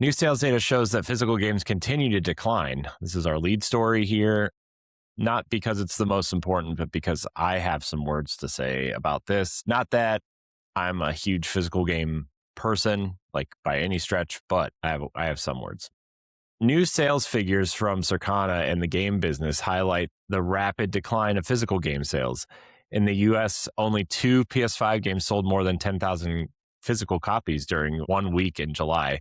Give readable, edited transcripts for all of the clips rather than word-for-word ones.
New sales data shows that physical games continue to decline. This is our lead story here, not because it's the most important, but because I have some words to say about this. Not that I'm a huge physical game person, like by any stretch, but I have some words. New sales figures from Circana and the game business highlight the rapid decline of physical game sales. In the US, only 2 PS5 games sold more than 10,000 physical copies during 1 week in July,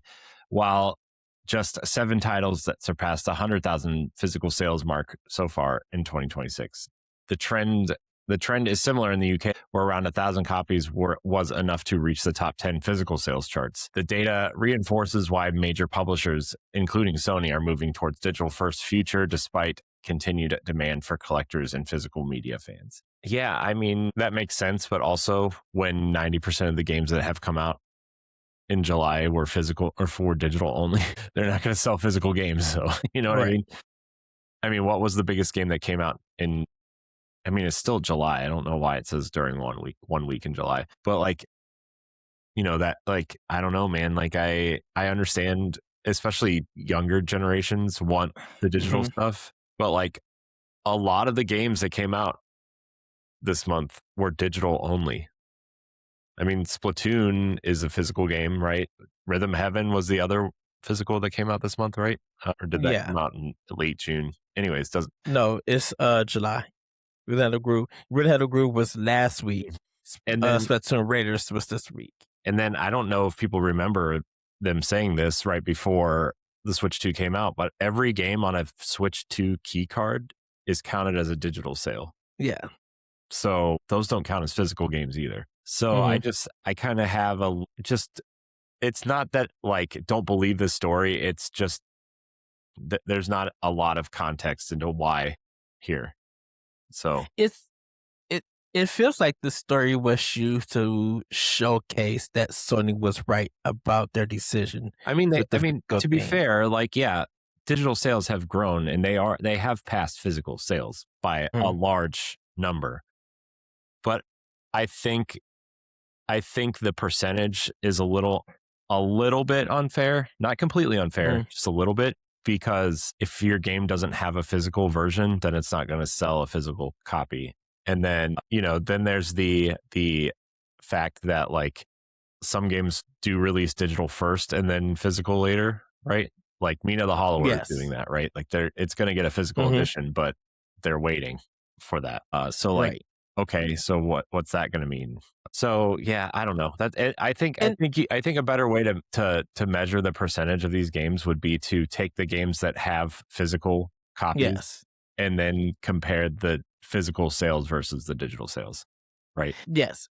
while just 7 titles that surpassed the 100,000 physical sales mark so far in 2026. The trend is similar in the UK, where around 1,000 copies was enough to reach the top 10 physical sales charts. The data reinforces why major publishers, including Sony, are moving towards digital-first future despite continued demand for collectors and physical media fans. Yeah, I mean, that makes sense, but also when 90% of the games that have come out in July were physical or for digital only, they're not going to sell physical games. So, you know what I mean? I mean, what was the biggest game that came out in, I mean, it's still July. I don't know why it says during 1 week in July, but like, you know, that like, I don't know, man, like I understand, especially younger generations want the digital stuff, but like a lot of the games that came out this month were digital only. I mean, Splatoon is a physical game, right? Rhythm Heaven was the other physical that came out this month, right? Or did that come out in late June? Anyways, doesn't. No, it's July. Rhythm Heaven Groove was last week. And then Splatoon Raiders was this week. And then I don't know if people remember them saying this right before the Switch 2 came out, but every game on a Switch 2 key card is counted as a digital sale. Yeah. So those don't count as physical games either. So I kind of have it's not that like, don't believe this story. It's just that there's not a lot of context into why here. So it feels like the story was used to showcase that Sony was right about their decision. I mean, to be fair, like, yeah, digital sales have grown and they have passed physical sales by a large number. But I think the percentage is a little bit unfair, not completely unfair, just a little bit, because if your game doesn't have a physical version, then it's not going to sell a physical copy. And then, you know, then there's the fact that like some games do release digital first and then physical later, right? Like Mina the Hollower is doing that, right? Like it's going to get a physical edition, but they're waiting for that. So like, okay, so what's that going to mean? So yeah, I don't know. I think a better way to measure the percentage of these games would be to take the games that have physical copies and then compare the physical sales versus the digital sales, right? Yes.